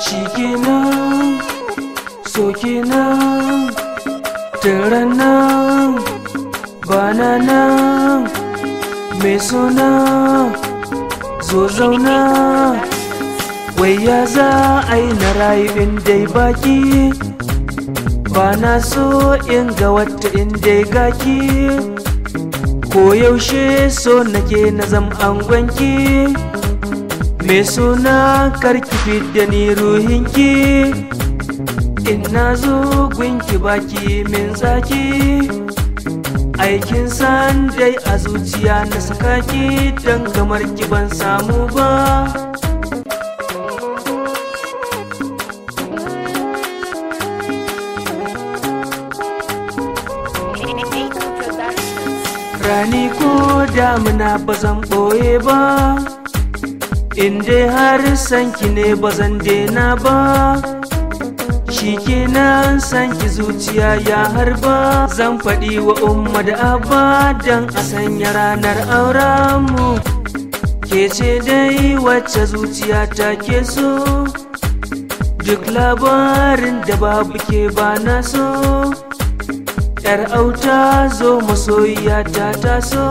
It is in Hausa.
Shikenan, so kenan, taran nan, bana nan, mai suna, zo zauna. Wai ya za a yi na rayu in dai baki, ba na so in ga wata in dai gaki. Ko yaushe so nake na zam angonki, mai suna karki fidda ni ruhinki. In na zo gunki baki min zaki, aikin san dai a zuciya na sakaki, dan kamar ki ban samu ba. Rani ko damuna ba zan ɓoye ba, in dai har sanki ne ba zan daina ba. Shikenan sanki zuciya ya harba, zan faɗi wa umma da abba dan a sanya ranar aurenmu. Ke ce dai wacce zuciya ta ke so, duk labarin da babu ke ba na so. Yar auta zo masoyiya ta taso.